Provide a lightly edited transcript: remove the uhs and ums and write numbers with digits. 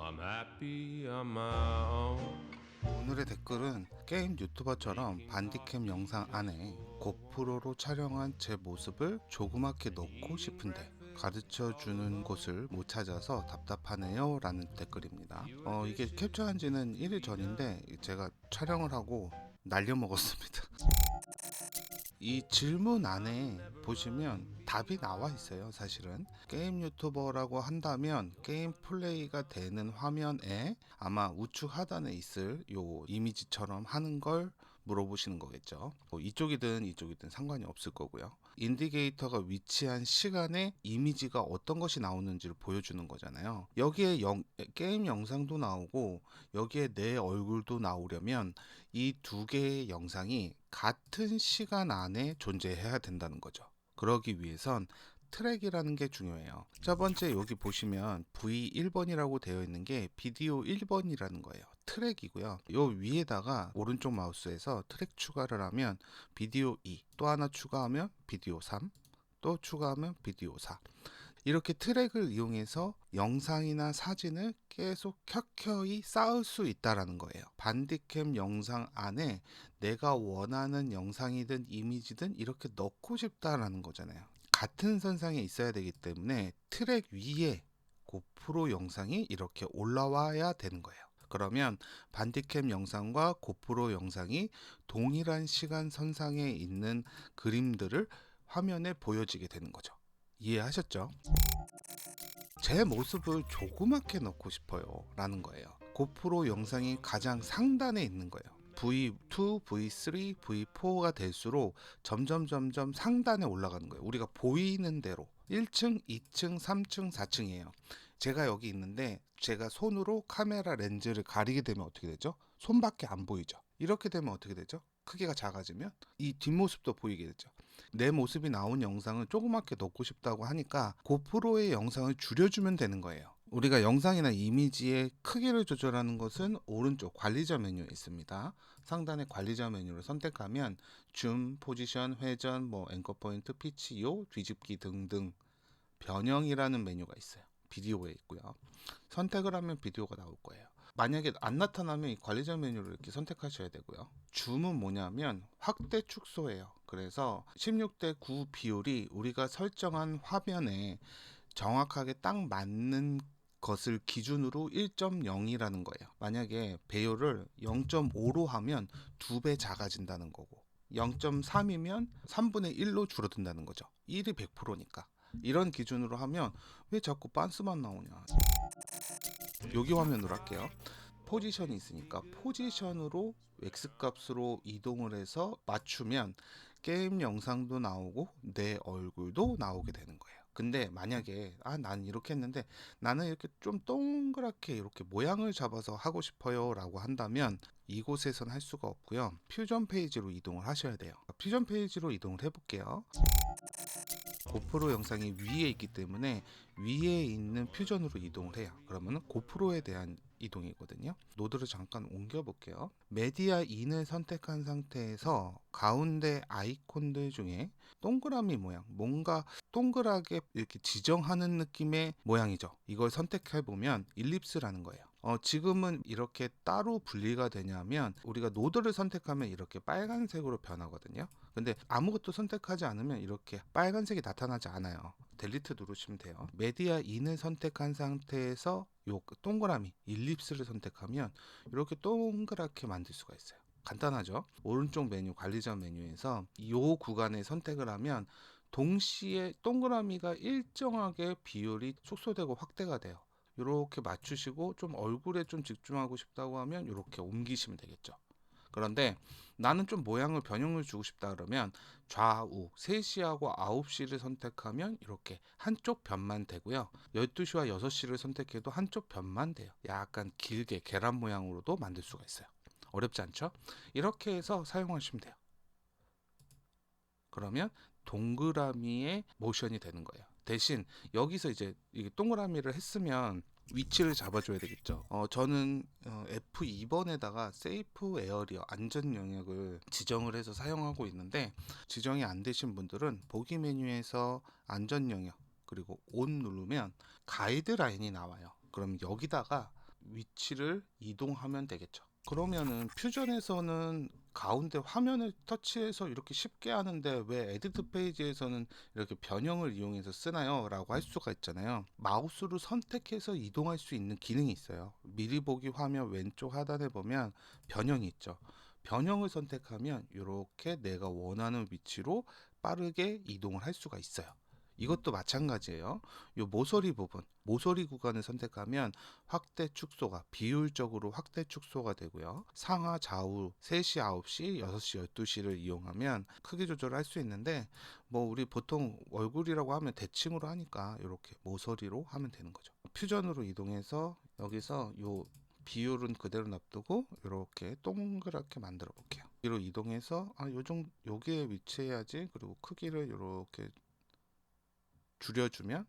I'm happy on my own. 오늘의 댓글은 게임 유튜버처럼 반디캠 영상 안에 고프로로 촬영한 제 모습을 조그맣게 넣고 싶은데 가르쳐주는 곳을 못 찾아서 답답하네요 라는 댓글입니다. 이게 캡처한 지는 1일 전인데 제가 촬영을 하고 날려먹었습니다. 이 질문 안에 보시면 답이 나와 있어요. 사실은 게임 유튜버라고 한다면 게임 플레이가 되는 화면에 아마 우측 하단에 있을 요 이미지처럼 하는 걸 물어보시는 거겠죠. 이쪽이든 이쪽이든 상관이 없을 거고요. 인디게이터가 위치한 시간에 이미지가 어떤 것이 나오는지를 보여주는 거잖아요. 여기에 게임 영상도 나오고 여기에 내 얼굴도 나오려면 이 두 개의 영상이 같은 시간 안에 존재해야 된다는 거죠. 그러기 위해선 트랙이라는 게 중요해요. 첫 번째 여기 보시면 V1번이라고 되어 있는 게 비디오 1번이라는 거예요. 트랙이고요. 요 위에다가 오른쪽 마우스에서 트랙 추가를 하면 비디오 2, 또 하나 추가하면 비디오 3, 또 추가하면 비디오 4. 이렇게 트랙을 이용해서 영상이나 사진을 계속 켜켜이 쌓을 수 있다라는 거예요. 반디캠 영상 안에 내가 원하는 영상이든 이미지든 이렇게 넣고 싶다라는 거잖아요. 같은 선상에 있어야 되기 때문에 트랙 위에 고프로 영상이 이렇게 올라와야 되는 거예요. 그러면 반디캠 영상과 고프로 영상이 동일한 시간 선상에 있는 그림들을 화면에 보여지게 되는 거죠. 이해하셨죠? 제 모습을 조그맣게 넣고 싶어요 라는 거예요. 고프로 영상이 가장 상단에 있는 거예요. V2, V3, V4가 될수록 점점 상단에 올라가는 거예요. 우리가 보이는 대로 1층, 2층, 3층, 4층이에요. 제가 여기 있는데 제가 손으로 카메라 렌즈를 가리게 되면 어떻게 되죠? 손밖에 안 보이죠. 이렇게 되면 어떻게 되죠? 크기가 작아지면 이 뒷모습도 보이게 되죠. 내 모습이 나온 영상을 조그맣게 넣고 싶다고 하니까 고프로의 영상을 줄여주면 되는 거예요. 우리가 영상이나 이미지의 크기를 조절하는 것은 오른쪽 관리자 메뉴에 있습니다. 상단의 관리자 메뉴를 선택하면 줌, 포지션, 회전, 앵커 포인트, 피치요, 뒤집기 등등 변형이라는 메뉴가 있어요. 비디오에 있고요. 선택을 하면 비디오가 나올 거예요. 만약에 안 나타나면 이 관리자 메뉴를 이렇게 선택하셔야 되고요. 줌은 뭐냐면 확대 축소예요. 그래서 16대 9 비율이 우리가 설정한 화면에 정확하게 딱 맞는 것을 기준으로 1.0이라는 거예요. 만약에 배열을 0.5로 하면 2배 작아진다는 거고 0.3이면 3분의 1로 줄어든다는 거죠. 1이 100%니까. 이런 기준으로 하면 왜 자꾸 빤스만 나오냐. 여기 화면으로 할게요. 포지션이 있으니까 포지션으로 X 값으로 이동을 해서 맞추면 게임 영상도 나오고 내 얼굴도 나오게 되는 거예요. 근데 만약에 난 이렇게 했는데 나는 이렇게 좀 동그랗게 이렇게 모양을 잡아서 하고 싶어요 라고 한다면 이곳에선 할 수가 없고요. 퓨전 페이지로 이동을 하셔야 돼요. 퓨전 페이지로 이동을 해볼게요. 고프로 영상이 위에 있기 때문에 위에 있는 퓨전으로 이동을 해요. 그러면 고프로에 대한 이동이거든요. 노드를 잠깐 옮겨 볼게요. 메디아 인을 선택한 상태에서 가운데 아이콘들 중에 동그라미 모양, 뭔가 동그랗게 이렇게 지정하는 느낌의 모양이죠. 이걸 선택해 보면 일립스라는 거예요. 지금은 이렇게 따로 분리가 되냐면 우리가 노드를 선택하면 이렇게 빨간색으로 변하거든요. 근데 아무것도 선택하지 않으면 이렇게 빨간색이 나타나지 않아요. 델리트 누르시면 돼요. 메디아 인을 선택한 상태에서 요 동그라미 일립스를 선택하면 이렇게 동그랗게 만들 수가 있어요. 간단하죠? 오른쪽 메뉴 관리자 메뉴에서 이 구간에 선택을 하면 동시에 동그라미가 일정하게 비율이 축소되고 확대가 돼요. 이렇게 맞추시고 좀 얼굴에 좀 집중하고 싶다고 하면 이렇게 옮기시면 되겠죠. 그런데 나는 좀 모양을 변형을 주고 싶다 그러면 좌우 3시하고 9시를 선택하면 이렇게 한쪽 변만 되고요. 12시와 6시를 선택해도 한쪽 변만 돼요. 약간 길게 계란 모양으로도 만들 수가 있어요. 어렵지 않죠? 이렇게 해서 사용하시면 돼요. 그러면 동그라미의 모션이 되는 거예요. 대신 여기서 이제 이게 동그라미를 했으면 위치를 잡아줘야 되겠죠. 저는 F2번에다가 세이프 에어리어 안전 영역을 지정을 해서 사용하고 있는데 지정이 안 되신 분들은 보기 메뉴에서 안전 영역 그리고 온 누르면 가이드라인이 나와요. 그럼 여기다가 위치를 이동하면 되겠죠. 그러면은 퓨전에서는 가운데 화면을 터치해서 이렇게 쉽게 하는데 왜 에디트 페이지에서는 이렇게 변형을 이용해서 쓰나요? 라고 할 수가 있잖아요. 마우스로 선택해서 이동할 수 있는 기능이 있어요. 미리 보기 화면 왼쪽 하단에 보면 변형이 있죠. 변형을 선택하면 이렇게 내가 원하는 위치로 빠르게 이동을 할 수가 있어요. 이것도 마찬가지예요. 이 모서리 부분, 모서리 구간을 선택하면 확대 축소가 비율적으로 확대 축소가 되고요. 상하 좌우 3시, 9시, 6시, 12시를 이용하면 크기 조절을 할 수 있는데 뭐 우리 보통 얼굴이라고 하면 대칭으로 하니까 이렇게 모서리로 하면 되는 거죠. 퓨전으로 이동해서 여기서 요 비율은 그대로 놔두고 이렇게 동그랗게 만들어 볼게요. 여기로 이동해서 요기에 위치해야지. 그리고 크기를 이렇게 줄여주면